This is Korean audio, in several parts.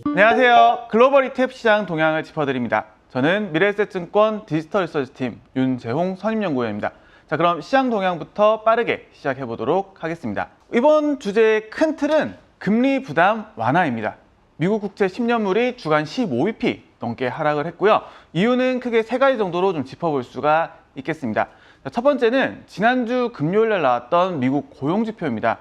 안녕하세요. 글로벌 ETF 시장 동향을 짚어드립니다. 저는 미래에셋증권 디지털 리서치팀 윤재홍 선임연구원입니다. 자, 그럼 시장 동향부터 빠르게 시작해 보도록 하겠습니다. 이번 주제의 큰 틀은 금리 부담 완화입니다. 미국 국채 10년물이 주간 15bp 넘게 하락을 했고요. 이유는 크게 세 가지 정도로 좀 짚어볼 수가 있겠습니다. 자, 첫 번째는 지난주 금요일날 나왔던 미국 고용지표입니다.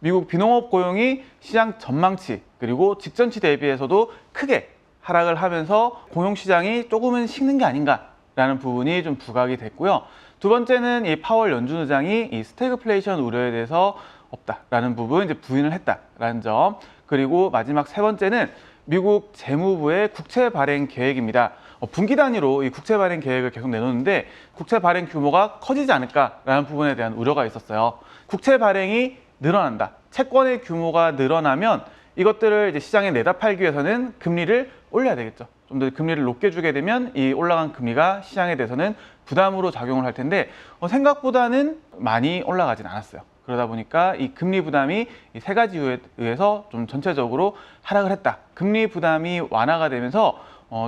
미국 비농업 고용이 시장 전망치 그리고 직전치 대비해서도 크게 하락을 하면서 고용시장이 조금은 식는 게 아닌가라는 부분이 좀 부각이 됐고요. 두 번째는 이 파월 연준 의장이 이 스태그플레이션 우려에 대해서 없다라는 부분 이제 부인을 했다라는 점. 그리고 마지막 세 번째는 미국 재무부의 국채 발행 계획입니다. 분기 단위로 이 국채 발행 계획을 계속 내놓는데 국채 발행 규모가 커지지 않을까라는 부분에 대한 우려가 있었어요. 국채 발행이 늘어난다. 채권의 규모가 늘어나면 이것들을 이제 시장에 내다 팔기 위해서는 금리를 올려야 되겠죠. 좀 더 금리를 높게 주게 되면 이 올라간 금리가 시장에 대해서는 부담으로 작용을 할 텐데 생각보다는 많이 올라가진 않았어요. 그러다 보니까 이 금리 부담이 이 세 가지 이유에 의해서 좀 전체적으로 하락을 했다. 금리 부담이 완화가 되면서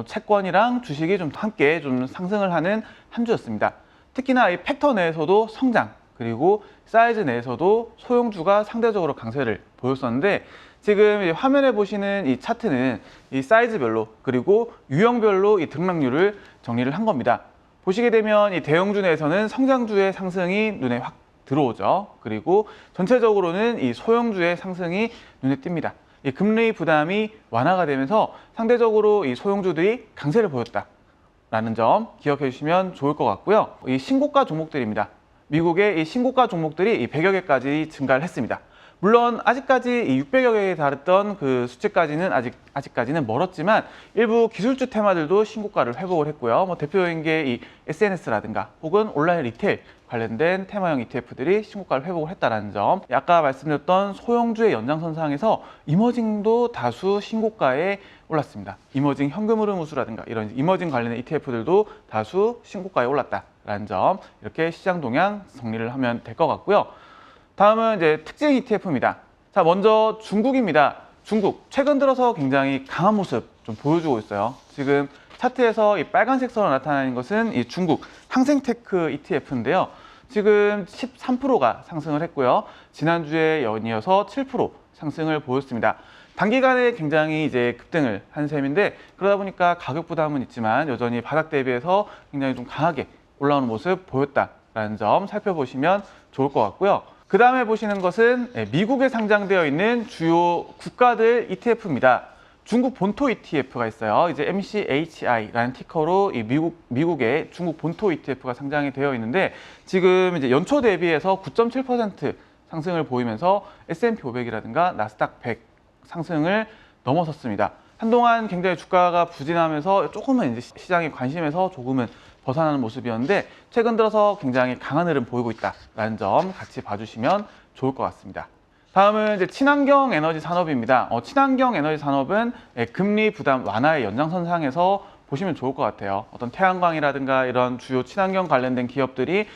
채권이랑 주식이 좀 함께 좀 상승을 하는 한 주였습니다. 특히나 이 팩터 내에서도 성장 그리고 사이즈 내에서도 소형주가 상대적으로 강세를 보였었는데 지금 화면에 보시는 이 차트는 이 사이즈별로 그리고 유형별로 이 등락률을 정리를 한 겁니다. 보시게 되면 이 대형주 내에서는 성장주의 상승이 눈에 확 들어오죠. 그리고 전체적으로는 이 소형주의 상승이 눈에 띕니다. 이 금리 부담이 완화가 되면서 상대적으로 이 소형주들이 강세를 보였다라는 점 기억해 주시면 좋을 것 같고요. 이 신고가 종목들입니다. 미국의 이 신고가 종목들이 이 100여 개까지 증가를 했습니다. 물론 아직까지 이 600여 개에 달했던 그 수치까지는 아직까지는 멀었지만 일부 기술주 테마들도 신고가를 회복을 했고요. 대표적인 게 이 SNS라든가 혹은 온라인 리테일 관련된 테마형 ETF들이 신고가를 회복을 했다는 점. 아까 말씀드렸던 소형주의 연장선상에서 이머징도 다수 신고가에 올랐습니다. 이머징 현금흐름 우수라든가 이런 이머징 관련된 ETF들도 다수 신고가에 올랐다라는 점. 이렇게 시장 동향 정리를 하면 될 것 같고요. 다음은 이제 특징 ETF입니다. 자, 먼저 중국입니다. 중국 최근 들어서 굉장히 강한 모습 좀 보여주고 있어요. 지금 차트에서 이 빨간색 선으로 나타나는 것은 이 중국 항생테크 ETF인데요. 지금 13%가 상승을 했고요. 지난주에 연이어서 7% 상승을 보였습니다. 단기간에 굉장히 이제 급등을 한 셈인데 그러다 보니까 가격 부담은 있지만 여전히 바닥 대비해서 굉장히 좀 강하게 올라오는 모습 보였다라는 점 살펴보시면 좋을 것 같고요. 그 다음에 보시는 것은 미국에 상장되어 있는 주요 국가들 ETF입니다. 중국 본토 ETF가 있어요. 이제 MCHI라는 티커로 이 미국의 중국 본토 ETF가 상장이 되어 있는데 지금 이제 연초 대비해서 9.7% 상승을 보이면서 S&P 500이라든가 나스닥 100 상승을 넘어섰습니다. 한동안 굉장히 주가가 부진하면서 조금은 이제 시장의 관심에서 조금은 벗어나는 모습이었는데 최근 들어서 굉장히 강한 흐름 보이고 있다라는 점 같이 봐주시면 좋을 것 같습니다. 다음은 이제 친환경 에너지 산업입니다. 친환경 에너지 산업은 금리 부담 완화의 연장선상에서 보시면 좋을 것 같아요. 어떤 태양광이라든가 이런 주요 친환경 관련된 기업들이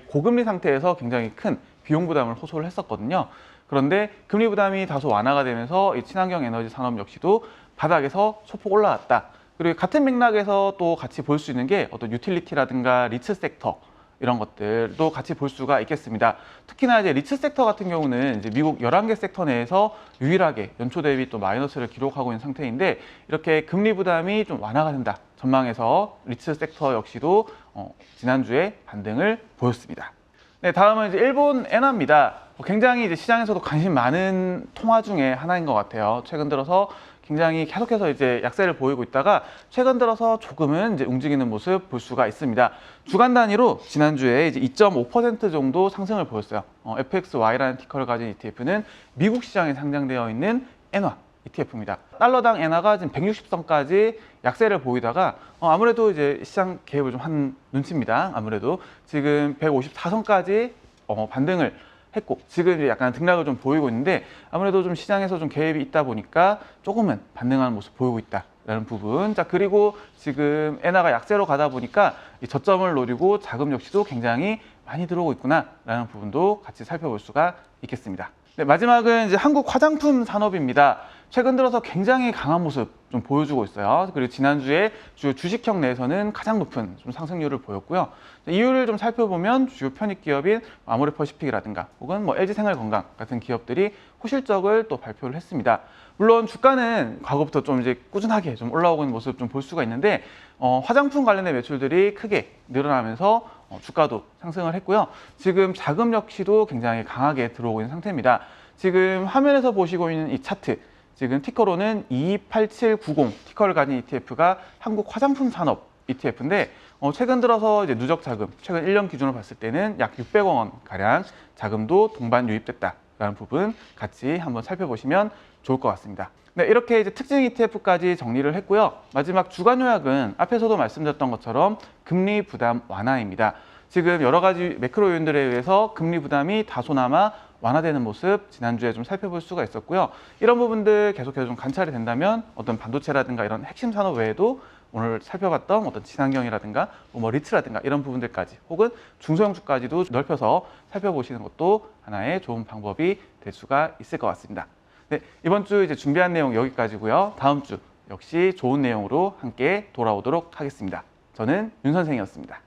고금리 상태에서 굉장히 큰 비용 부담을 호소를 했었거든요. 그런데 금리 부담이 다소 완화가 되면서 이 친환경 에너지 산업 역시도 바닥에서 소폭 올라왔다. 그리고 같은 맥락에서 또 같이 볼 수 있는 게 어떤 유틸리티라든가 리츠 섹터 이런 것들도 같이 볼 수가 있겠습니다. 특히나 이제 리츠 섹터 같은 경우는 이제 미국 11개 섹터 내에서 유일하게 연초 대비 또 마이너스를 기록하고 있는 상태인데 이렇게 금리 부담이 좀 완화가 된다 전망에서 리츠 섹터 역시도 지난주에 반등을 보였습니다. 네, 다음은 이제 일본 엔화입니다. 굉장히 이제 시장에서도 관심 많은 통화 중에 하나인 것 같아요. 최근 들어서 굉장히 계속해서 이제 약세를 보이고 있다가 최근 들어서 조금은 이제 움직이는 모습 볼 수가 있습니다. 주간 단위로 지난주에 이제 2.5% 정도 상승을 보였어요. FXY라는 티커를 가진 ETF는 미국 시장에 상장되어 있는 엔화 ETF입니다. 달러당 엔화가 지금 160선까지 약세를 보이다가 아무래도 이제 시장 개입을 좀 한 눈치입니다. 아무래도 지금 154선까지 반등을 했고 지금 이제 약간 등락을 좀 보이고 있는데 아무래도 좀 시장에서 좀 개입이 있다 보니까 조금은 반등하는 모습 보이고 있다라는 부분. 자, 그리고 지금 엔화가 약세로 가다 보니까 이 저점을 노리고 자금 역시도 굉장히 많이 들어오고 있구나라는 부분도 같이 살펴볼 수가 있겠습니다. 네, 마지막은 이제 한국 화장품 산업입니다. 최근 들어서 굉장히 강한 모습 좀 보여주고 있어요. 그리고 지난주에 주요 주식형 내에서는 가장 높은 좀 상승률을 보였고요. 이유를 좀 살펴보면 주요 편입 기업인 아모레퍼시픽이라든가 혹은 뭐 LG생활건강 같은 기업들이 호실적을 또 발표를 했습니다. 물론 주가는 과거부터 좀 이제 꾸준하게 좀 올라오고 있는 모습 좀 볼 수가 있는데 화장품 관련된 매출들이 크게 늘어나면서 주가도 상승을 했고요. 지금 자금 역시도 굉장히 강하게 들어오고 있는 상태입니다. 지금 화면에서 보시고 있는 이 차트, 지금 티커로는 228790 티커를 가진 ETF가 한국 화장품 산업 ETF인데 최근 들어서 이제 누적 자금, 최근 1년 기준으로 봤을 때는 약 600억 원 가량 자금도 동반 유입됐다라는 부분 같이 한번 살펴보시면 좋을 것 같습니다. 네, 이렇게 이제 특징 ETF까지 정리를 했고요. 마지막 주간 요약은 앞에서도 말씀드렸던 것처럼 금리 부담 완화입니다. 지금 여러 가지 매크로 요인들에 의해서 금리 부담이 다소나마 완화되는 모습 지난주에 좀 살펴볼 수가 있었고요. 이런 부분들 계속해서 좀 관찰이 된다면 어떤 반도체라든가 이런 핵심 산업 외에도 오늘 살펴봤던 어떤 친환경이라든가 뭐 리츠라든가 이런 부분들까지 혹은 중소형주까지도 넓혀서 살펴보시는 것도 하나의 좋은 방법이 될 수가 있을 것 같습니다. 네, 이번 주 이제 준비한 내용 여기까지고요. 다음 주 역시 좋은 내용으로 함께 돌아오도록 하겠습니다. 저는 윤 선생이었습니다.